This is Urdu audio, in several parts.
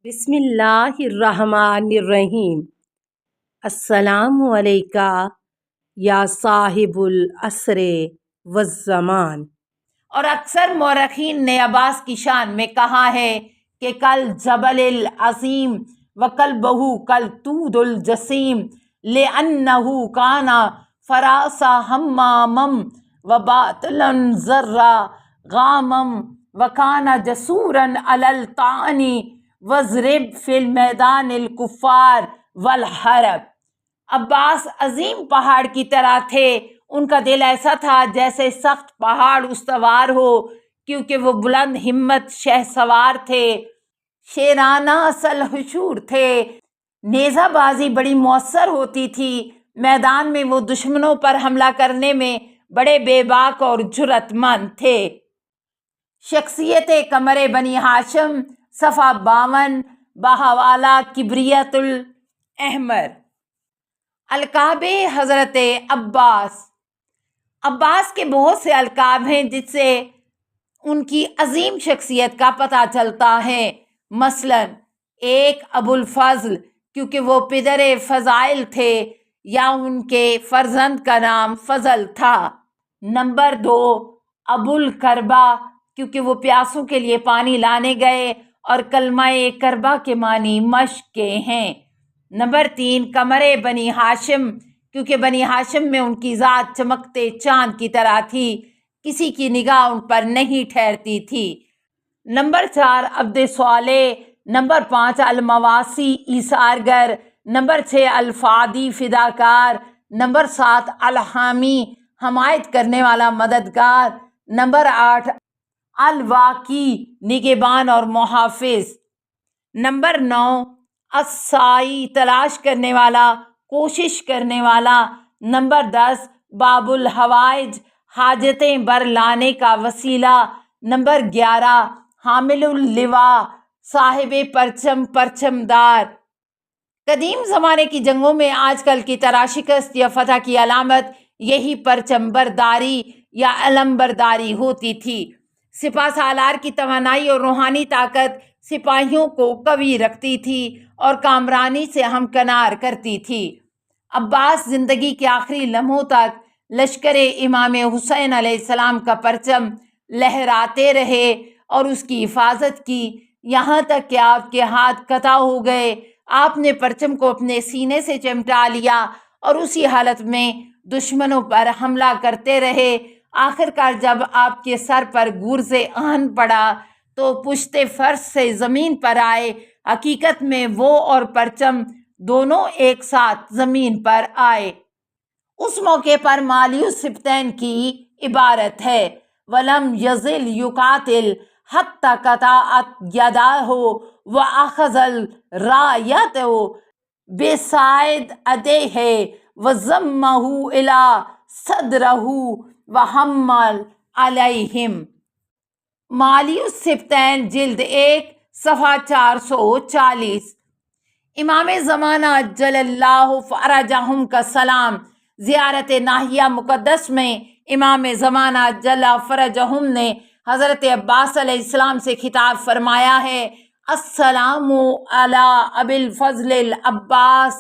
بسم اللہ الرحمن الرحیم۔ السلام علیکہ یا صاحب العصر والزمان۔ اور اکثر مورخین نے عباس کی شان میں کہا ہے کہ کل جبل العظیم و قلبہ کل طود الجسیم لأنہ کان فراسا ہمامم و باطلا ذرا غامم و کان جسورا علی الطعن وضرب فی المیدان الکفار والحرب۔ عباس عظیم پہاڑ کی طرح تھے، ان کا دل ایسا تھا جیسے سخت پہاڑ استوار ہو، کیونکہ وہ بلند ہمت شہ سوار تھے، شیرانہ اصل حشور تھے، نیزہ بازی بڑی مؤثر ہوتی تھی، میدان میں وہ دشمنوں پر حملہ کرنے میں بڑے بے باک اور جرأت مند تھے۔ شخصیت قمر بنی ہاشم، صفحہ 52، بحوالہ کبریت الاحمر۔ القاب حضرت عباس۔ عباس کے بہت سے القاب ہیں جس سے ان کی عظیم شخصیت کا پتہ چلتا ہے۔ مثلا ایک ابو الفضل، کیونکہ وہ پدر فضائل تھے یا ان کے فرزند کا نام فضل تھا۔ نمبر 2 ابو الکربہ، کیونکہ وہ پیاسوں کے لیے پانی لانے گئے اور کلمہ کربہ کے معنی مشق کے ہیں۔ نمبر 3 قمر بنی ہاشم، کیونکہ بنی ہاشم میں ان کی ذات چمکتے چاند کی طرح تھی، کسی کی نگاہ ان پر نہیں ٹھہرتی تھی۔ نمبر 4 عبد صالح۔ نمبر 5 المواسی ایثارگر۔ نمبر 6 الفادی فداکار۔ نمبر 7 الحامی حمایت کرنے والا مددگار۔ نمبر 8 الواقی نگہبان اور محافظ۔ نمبر 9 السعی تلاش کرنے والا، کوشش کرنے والا۔ نمبر 10 باب الحوائج حاجتیں بر لانے کا وسیلہ۔ نمبر 11 حامل اللواء صاحب پرچم، پرچم دار۔ قدیم زمانے کی جنگوں میں آج کل کی طرح شکست یا فتح کی علامت یہی پرچم برداری یا علم برداری ہوتی تھی۔ سپہ سالار کی توانائی اور روحانی طاقت سپاہیوں کو قوی رکھتی تھی اور کامرانی سے ہمکنار کرتی تھی۔ عباس زندگی کے آخری لمحوں تک لشکر امام حسین علیہ السلام کا پرچم لہراتے رہے اور اس کی حفاظت کی، یہاں تک کہ آپ کے ہاتھ قطع ہو گئے۔ آپ نے پرچم کو اپنے سینے سے چمٹا لیا اور اسی حالت میں دشمنوں پر حملہ کرتے رہے۔ آخر کار جب آپ کے سر پر گورز آہن پڑا تو پشت فرش سے زمین پر آئے۔ حقیقت میں وہ اور پرچم دونوں ایک ساتھ زمین پر آئے۔ اس موقع پر مالیوس سبطین کی عبارت ہے وَلَمْ يَزِلْ يُقَاتِلْ حَتَّى قَطَعَتْ يَدَاهُ وَأَخَذَ الرَّايَةَ بِسَاعِدِ يَدَيْهِ وَضَمَّهُ إِلَى صَدْرِهِ وَحَمَّلَ عَلَيْهِمْ۔ مالیوس سبطین جلد 1 صفحہ 440۔ امام زمانہ جل اللہ فرجہم کا سلام۔ زیارت ناحیہ مقدس میں امام زمانہ جل فرجہم نے حضرت عباس علیہ السلام سے خطاب فرمایا ہے: السلام علی ابی الفضل العباس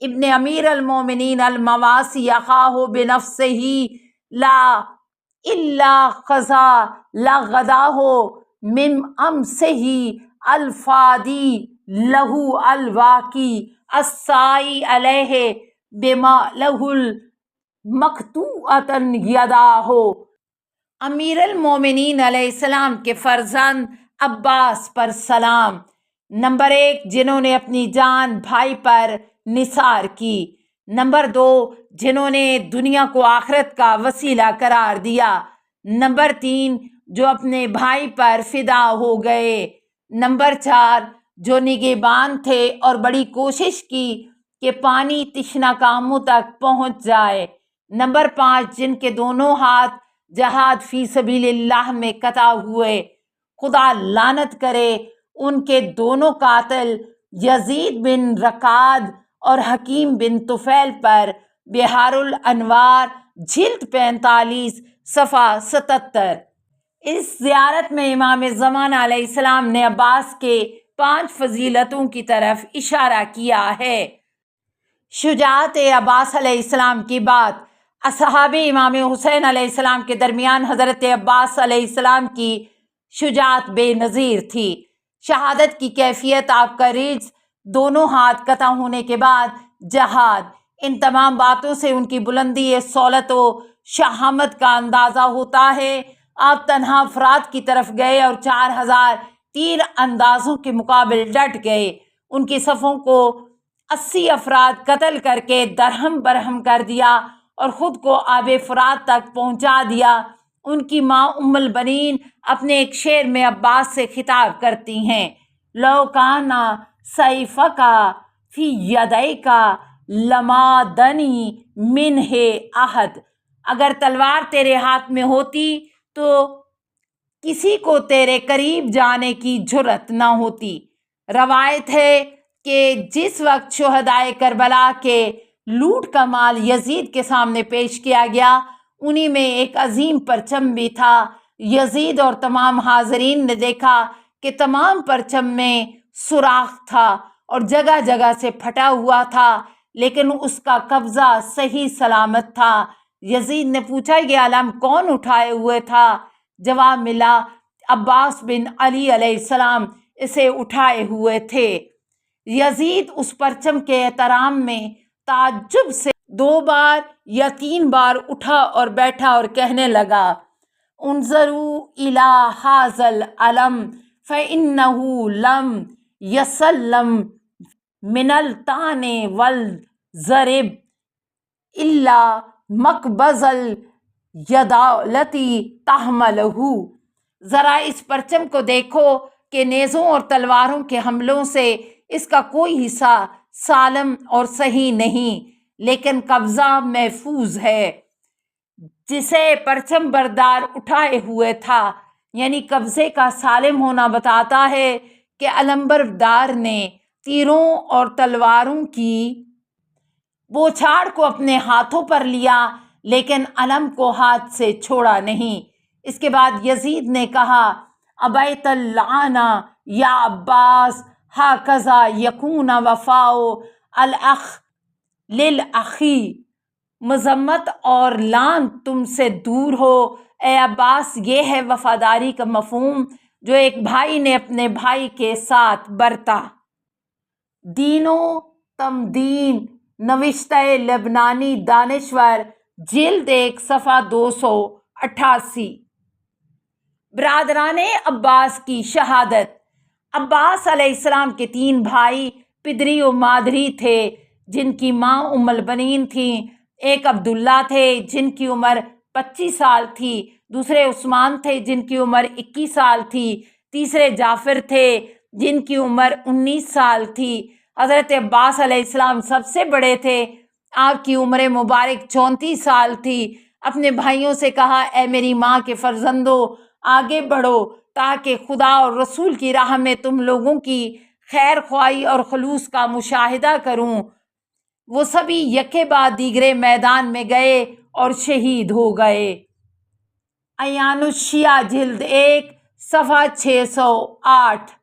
ابن امیر المومنین المواسی اخاہ بنفسہ لا الا خزا لغداہ من امسہ الفادی لہو الواقی السائی علیہ بما لہو مقطوعۃ یداہ۔ امیر المومنین علیہ السلام کے فرزند عباس پر سلام۔ نمبر 1 جنہوں نے اپنی جان بھائی پر نثار کی۔ نمبر 2 جنہوں نے دنیا کو آخرت کا وسیلہ قرار دیا۔ نمبر 3 جو اپنے بھائی پر فدا ہو گئے۔ نمبر 4 جو نگہبان تھے اور بڑی کوشش کی کہ پانی تشنہ کاموں تک پہنچ جائے۔ نمبر 5 جن کے دونوں ہاتھ جہاد فی سبیل اللہ میں قطع ہوئے۔ خدا لعنت کرے ان کے دونوں قاتل یزید بن رقاد اور حکیم بن طفیل پر۔ بحار الانوار جلد 45 صفحہ 77۔ اس زیارت میں امام زمانہ علیہ السلام نے عباس کے 5 فضیلتوں کی طرف اشارہ کیا ہے۔ شجاعت عباس علیہ السلام کی بات۔ اصحاب امام حسین علیہ السلام کے درمیان حضرت عباس علیہ السلام کی شجاعت بے نظیر تھی۔ شہادت کی کیفیت، آپ کا رجز، دونوں ہاتھ قطع ہونے کے بعد جہاد، ان تمام باتوں سے ان کی بلندی صولت و شہامت کا اندازہ ہوتا ہے۔ آپ تنہا افراد کی طرف گئے اور 4000 تیر اندازوں کے مقابل ڈٹ گئے۔ ان کی صفوں کو 80 افراد قتل کر کے درہم برہم کر دیا اور خود کو آب فرات تک پہنچا دیا۔ ان کی ماں ام البنین اپنے ایک شعر میں عباس سے خطاب کرتی ہیں: لو کانا سیفکا فی یدیکا لما دنی منہ احد، اگر تلوار تیرے ہاتھ میں ہوتی تو کسی کو تیرے قریب جانے کی جرأت نہ ہوتی۔ روایت ہے کہ جس وقت شہدائے کربلا کے لوٹ کا مال یزید کے سامنے پیش کیا گیا، انہی میں ایک عظیم پرچم بھی تھا۔ یزید اور تمام حاضرین نے دیکھا کہ تمام پرچم میں سوراخ تھا اور جگہ جگہ سے پھٹا ہوا تھا، لیکن اس کا قبضہ صحیح سلامت تھا۔ یزید نے پوچھا یہ علم کون اٹھائے ہوئے تھا؟ جواب ملا عباس بن علی علیہ السلام اسے اٹھائے ہوئے تھے۔ یزید اس پرچم کے احترام میں تعجب سے 2 بار یا 3 بار اٹھا اور بیٹھا اور کہنے لگا: انظروا الی ھذا العلم فانہ لم یسلم من الطعن والضرب الا مقبض الید التی تحملہ۔ ذرا اس پرچم کو دیکھو کہ نیزوں اور تلواروں کے حملوں سے اس کا کوئی حصہ سالم اور صحیح نہیں، لیکن قبضہ محفوظ ہے۔ جسے پرچم بردار اٹھائے ہوئے تھا، یعنی قبضے کا سالم ہونا بتاتا ہے کہ علمبردار نے تیروں اور تلواروں کی بوچھاڑ کو اپنے ہاتھوں پر لیا، لیکن علم کو ہاتھ سے چھوڑا نہیں۔ اس کے بعد یزید نے کہا: ابیت اللعن یا عباس، ھکذا یکون وفاء الاخ للاخی۔ مذمت اور لعن تم سے دور ہو اے عباس، یہ ہے وفاداری کا مفہوم جو ایک بھائی نے اپنے بھائی کے ساتھ برتا۔ دین و تمدین، نوشتہ لبنانی دانشور، جلد 1 صفحہ 288۔ برادران عباس کی شہادت۔ عباس علیہ السلام کے 3 بھائی پدری و مادری تھے جن کی ماں ام البنین تھیں۔ ایک عبداللہ تھے جن کی عمر 25 سال تھی، دوسرے عثمان تھے جن کی عمر 21 سال تھی، تیسرے جعفر تھے جن کی عمر 19 سال تھی۔ حضرت عباس علیہ السلام سب سے بڑے تھے، آپ کی عمر مبارک 34 سال تھی۔ اپنے بھائیوں سے کہا: اے میری ماں کے فرزندو، آگے بڑھو تاکہ خدا اور رسول کی راہ میں تم لوگوں کی خیر خواہی اور خلوص کا مشاہدہ کروں۔ وہ سبھی یکے بعد دیگرے میدان میں گئے اور شہید ہو گئے۔ عیان الشیعہ جلد 1 صفحہ 608۔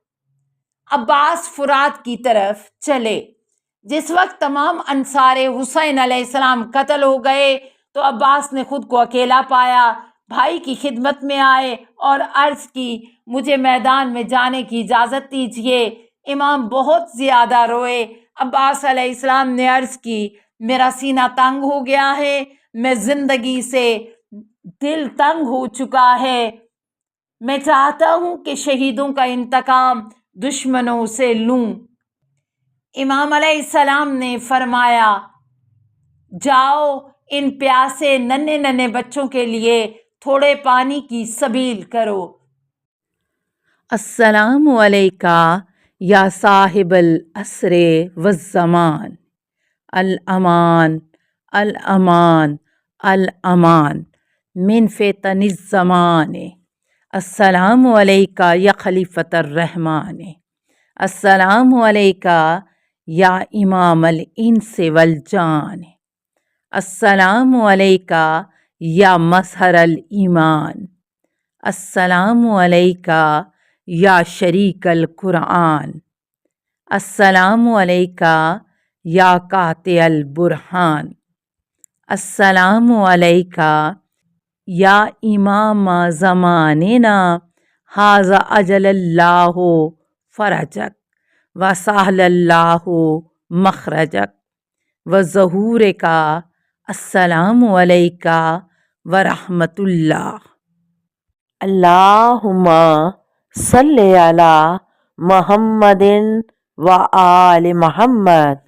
عباس فرات کی طرف چلے۔ جس وقت تمام انصار حسین علیہ السلام قتل ہو گئے تو عباس نے خود کو اکیلا پایا۔ بھائی کی خدمت میں آئے اور عرض کی: مجھے میدان میں جانے کی اجازت دیجیے۔ امام بہت زیادہ روئے۔ عباس علیہ السلام نے عرض کی: میرا سینہ تنگ ہو گیا ہے، میں زندگی سے دل تنگ ہو چکا ہے، میں چاہتا ہوں کہ شہیدوں کا انتقام دشمنوں سے لوں۔ امام علیہ السلام نے فرمایا: جاؤ ان پیاسے ننھے ننھے بچوں کے لیے تھوڑے پانی کی سبیل کرو۔ السلام علیکہ یا صاحب العصر والزمان، الامان الامان الامان من فتن الزمان۔ السلام علیکہ یا خلیفۃ الرحمن، السلام علیکہ یا امام الانس والجان، السلام علیکہ یا مظہر الایمان، السلام علیکہ یا شریک القرآن، السلام علیکہ یا قاطع البرہان، السلام علیکہ یا امام زماننا، ھذا اجل اللہ فرجک وسہل اللہ مخرجک وظہور کا، السلام علیکہ ورحمۃ اللہ۔ اللہم صلی علی محمد و آل محمد